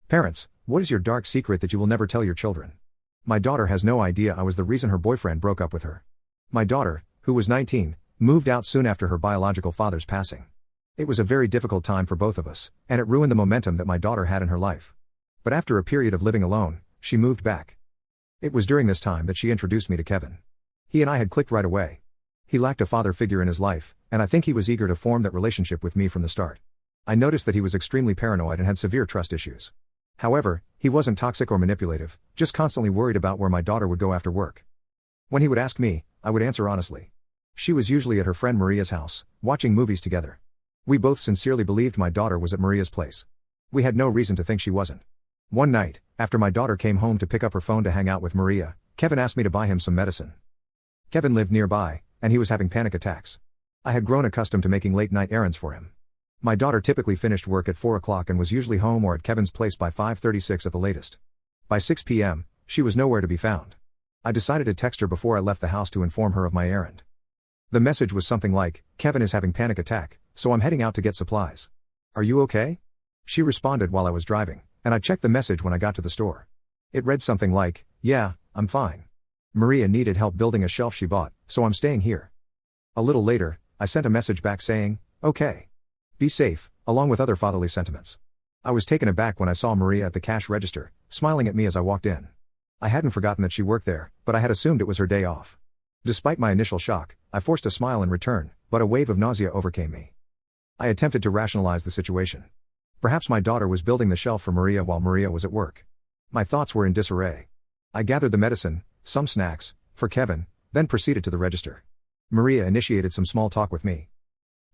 Parents, what is your dark secret that you will never tell your children? My daughter has no idea I was the reason her boyfriend broke up with her. My daughter, who was 19, moved out soon after her biological father's passing. It was a very difficult time for both of us, and it ruined the momentum that my daughter had in her life. But after a period of living alone, she moved back. It was during this time that she introduced me to Kevin. He and I had clicked right away. He lacked a father figure in his life, and I think he was eager to form that relationship with me from the start. I noticed that he was extremely paranoid and had severe trust issues. However, he wasn't toxic or manipulative, just constantly worried about where my daughter would go after work. When he would ask me, I would answer honestly. She was usually at her friend Maria's house, watching movies together. We both sincerely believed my daughter was at Maria's place. We had no reason to think she wasn't. One night, after my daughter came home to pick up her phone to hang out with Maria, Kevin asked me to buy him some medicine. Kevin lived nearby, and he was having panic attacks. I had grown accustomed to making late-night errands for him. My daughter typically finished work at 4 o'clock and was usually home or at Kevin's place by 5:36 at the latest. By 6 p.m., she was nowhere to be found. I decided to text her before I left the house to inform her of my errand. The message was something like, "Kevin is having panic attack, so I'm heading out to get supplies. Are you okay?" She responded while I was driving, and I checked the message when I got to the store. It read something like, "Yeah, I'm fine. Maria needed help building a shelf she bought, so I'm staying here." A little later, I sent a message back saying, "Okay. Be safe," along with other fatherly sentiments. I was taken aback when I saw Maria at the cash register, smiling at me as I walked in. I hadn't forgotten that she worked there, but I had assumed it was her day off. Despite my initial shock, I forced a smile in return, but a wave of nausea overcame me. I attempted to rationalize the situation. Perhaps my daughter was building the shelf for Maria while Maria was at work. My thoughts were in disarray. I gathered the medicine, some snacks, for Kevin, then proceeded to the register. Maria initiated some small talk with me.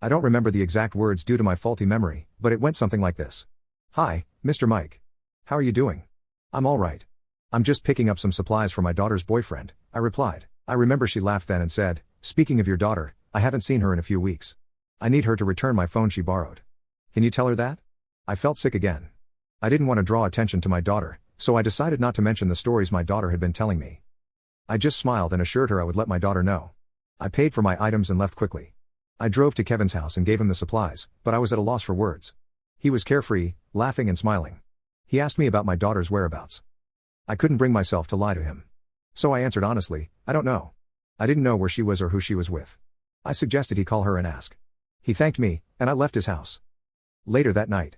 I don't remember the exact words due to my faulty memory, but it went something like this. "Hi, Mr. Mike. How are you doing?" "I'm all right. I'm just picking up some supplies for my daughter's boyfriend," I replied. I remember she laughed then and said, "Speaking of your daughter, I haven't seen her in a few weeks. I need her to return my phone she borrowed. Can you tell her that?" I felt sick again. I didn't want to draw attention to my daughter, so I decided not to mention the stories my daughter had been telling me. I just smiled and assured her I would let my daughter know. I paid for my items and left quickly. I drove to Kevin's house and gave him the supplies, but I was at a loss for words. He was carefree, laughing and smiling. He asked me about my daughter's whereabouts. I couldn't bring myself to lie to him. So I answered honestly, "I don't know. I didn't know where she was or who she was with." I suggested he call her and ask. He thanked me, and I left his house. Later that night,